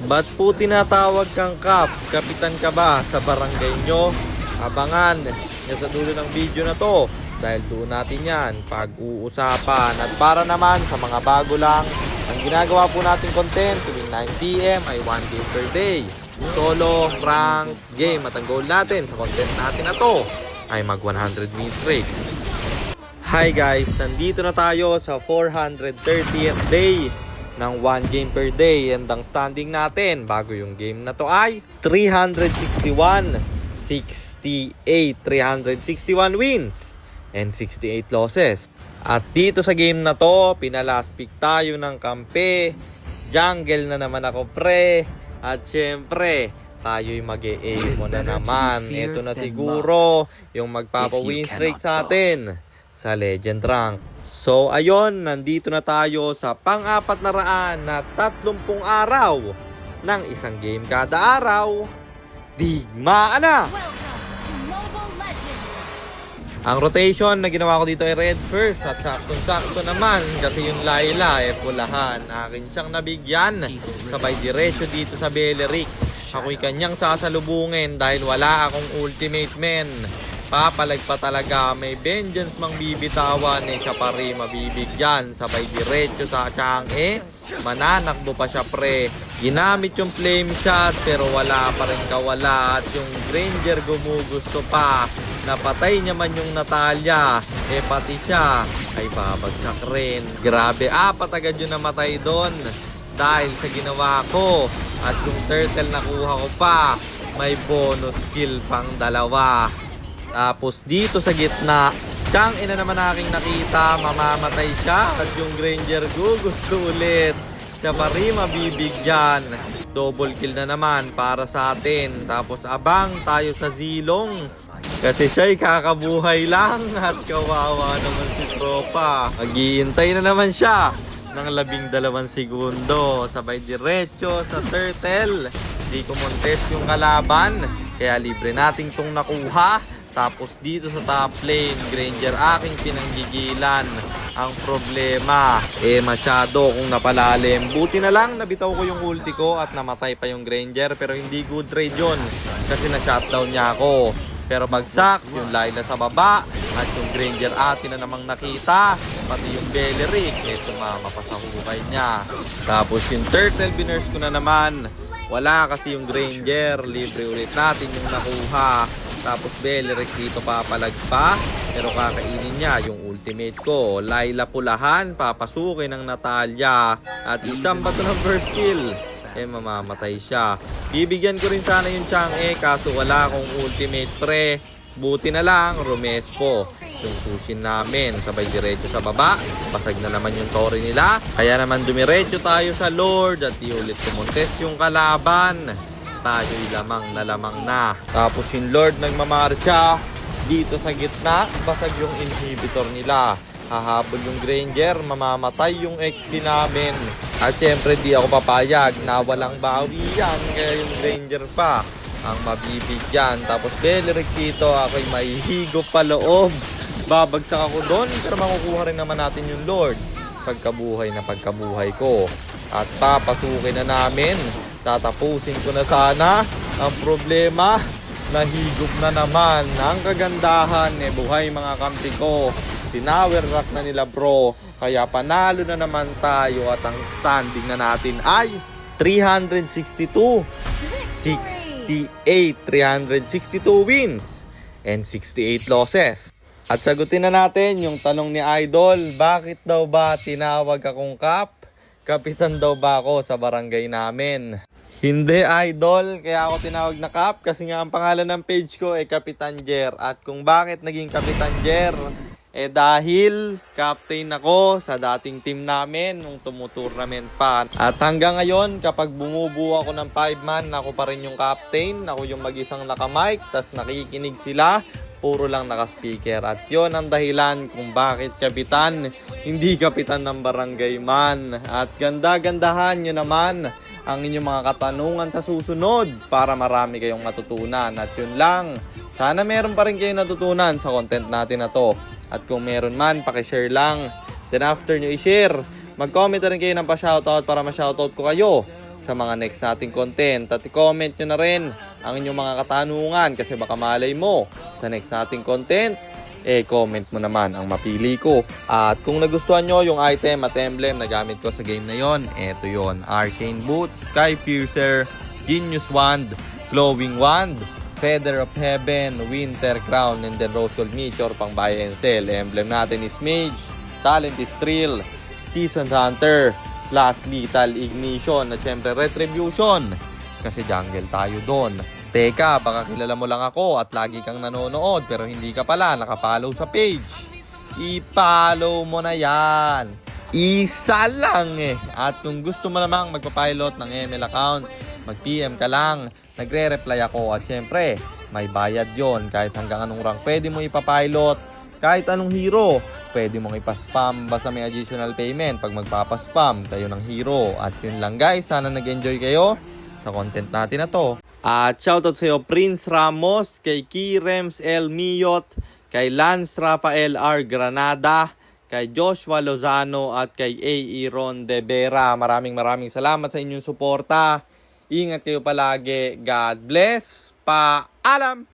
Ba't po tinatawag kang Kap? Kapitan ka ba sa barangay nyo? Abangan nyo sa dulo ng video na to dahil doon natin yan pag-uusapan. At para naman sa mga bago lang, ang ginagawa po natin content tuwing 9 PM ay 1 game per day. Solo, rank, game at ang goal natin sa content natin na to ay mag 100 minutes straight. Hi guys, nandito na tayo sa 430th day ng 1 game per day, and ang standing natin bago yung game na to ay 361, 68, 361 wins and 68 losses. At dito sa game na to, pinalast pick tayo ng kampe. Jungle na naman ako pre. At syempre, tayo'y mag-e-aim mo na naman. Ito na siguro yung magpapa-win streak sa atin sa Legend Rank. So ayun, nandito na tayo sa pang-430 araw ng isang game kada araw. Digmaan na! Ang rotation na ginawa ko dito ay red first at saktong-sakto naman kasi yung Layla ay pulahan. Akin siyang nabigyan sabay diretso dito sa Beleric. Ako'y kanyang sasalubungin dahil wala akong ultimate men. Papalag pa talaga, may vengeance mang bibitawan siya pa rin mabibigyan. Sabay diretso sa Chang'e, mananakbo pa siya pre. Ginamit yung flame shot pero wala pa rin kawala. At yung Granger gumugusto pa. Napatay niya man yung Natalia, pati siya ay babagsak rin. Grabe, 4 agad yung namatay doon dahil sa ginawa ko. At yung turtle nakuha ko pa, may bonus skill pang 2. Tapos dito sa gitna, Chang'e na naman aking nakita, mamamatay siya. At yung Granger gusto ulit, siya pa rin mabibigyan. Double kill na naman para sa atin. Tapos abang tayo sa Zilong kasi siya'y kakabuhay lang. At kawawa naman si tropa, maghihintay na naman siya ng 12 segundo. Sabay diretso sa turtle, di ko montes yung kalaban, kaya libre nating tong nakuha. Tapos dito sa top lane, Granger aking pinanggigilan. Ang problema, masyado kung napalalim. Buti na lang nabitaw ko yung ulti ko at namatay pa yung Granger. Pero hindi good trade yun kasi na-shutdown niya ako. Pero bagsak yung Layla sa baba at yung Granger atin na namang nakita. Pati yung Beleric, sumama pa sa hukay niya. Tapos yung turtle binurse ko na naman. Wala kasi yung Granger, libre ulit natin yung nakuha. Tapos Beleric dito papalag pa, pero kakainin niya yung ultimate ko. Layla pulahan, papasukin ng Natalia. At isang bato ng first kill, mamamatay siya. Bibigyan ko rin sana yung Chang'e, kaso wala akong ultimate pre. Buti na lang, Rumespo yung sushin namin. Sabay diretso sa baba, pasag na naman yung Tori nila. Kaya naman dumiretso tayo sa Lord at iulit kumontes yung kalaban. Tayo'y lamang na. Tapos yung Lord nagmamarcha dito sa gitna, basag yung inhibitor nila. Hahabol yung Granger, mamamatay yung XP namin. At syempre di ako papayag na walang bawi yan, kaya yung Granger pa ang mabibigyan. Tapos Beleric dito, ako'y mahihigop pa loob. Babagsak ako doon, pero makukuha rin naman natin yung Lord. Pagkabuhay na pagkabuhay ko. At papasukin na namin. Tatapusin ko na sana. Ang problema, nahigop na naman. Ang kagandahan, buhay mga kampi ko. Tinower rock na nila bro. Kaya panalo na naman tayo. At ang standing na natin ay 362, 68, 362 wins and 68 losses. At sagutin na natin yung tanong ni Idol, bakit daw ba tinawag akong Kap? Kapitan daw ba ako sa barangay namin? Hindi Idol, kaya ako tinawag na Kap kasi nga ang pangalan ng page ko ay Kapitan Jer. At kung bakit naging Kapitan Jer, dahil captain ako sa dating team namin nung tumutournament pa. At hanggang ngayon, kapag bumubuo ako ng 5-man, ako pa rin yung captain. Ako yung mag-isang naka-mic, tas nakikinig sila. Puro lang naka-speaker. At yon ang dahilan kung bakit kapitan, hindi kapitan ng barangay man. At ganda-gandahan nyo naman ang inyong mga katanungan sa susunod para marami kayong matutunan. At yun lang, sana meron pa rin kayong natutunan sa content natin na to. At kung meron man, pakishare lang. Then after nyo i-share, mag-comment na rin kayo ng pa-shoutout para ma-shoutout ko kayo sa mga next nating content. At i-comment nyo na rin ang inyong mga katanungan kasi baka malay mo sa next nating content, comment mo naman ang mapili ko. At kung nagustuhan nyo yung item at emblem na gamit ko sa game na yon, eto yon: Arcane Boots, Sky Piercer, Genius Wand, Glowing Wand, Feather of Heaven, Winter Crown, and then Rose Gold Meteor pang buy and sell. Emblem natin is Mage, Talent is Thrill, Seasoned Hunter, plus Lethal Ignition at syempre Retribution kasi jungle tayo doon. Teka, baka kilala mo lang ako at lagi kang nanonood pero hindi ka pala nakapollow sa page. I-follow mo na yan. Isa lang eh. At kung gusto mo namang magpapilot ng ML account, mag-PM ka lang. Nagre-reply ako at syempre, may bayad yon. Kahit hanggang anong rank pwede mo ipapilot. Kahit anong hero, pwede mong ipaspam basta may additional payment pag magpapaspam kayo ng hero. At yun lang guys, sana nag-enjoy kayo sa content natin na to. At shoutout sa iyo Prince Ramos, kay Kirems L. Miyot, kay Lance Rafael R. Granada, kay Joshua Lozano at kay A.E. Ron De Vera. Maraming salamat sa inyong suporta. Ingat kayo palagi. God bless. Paalam!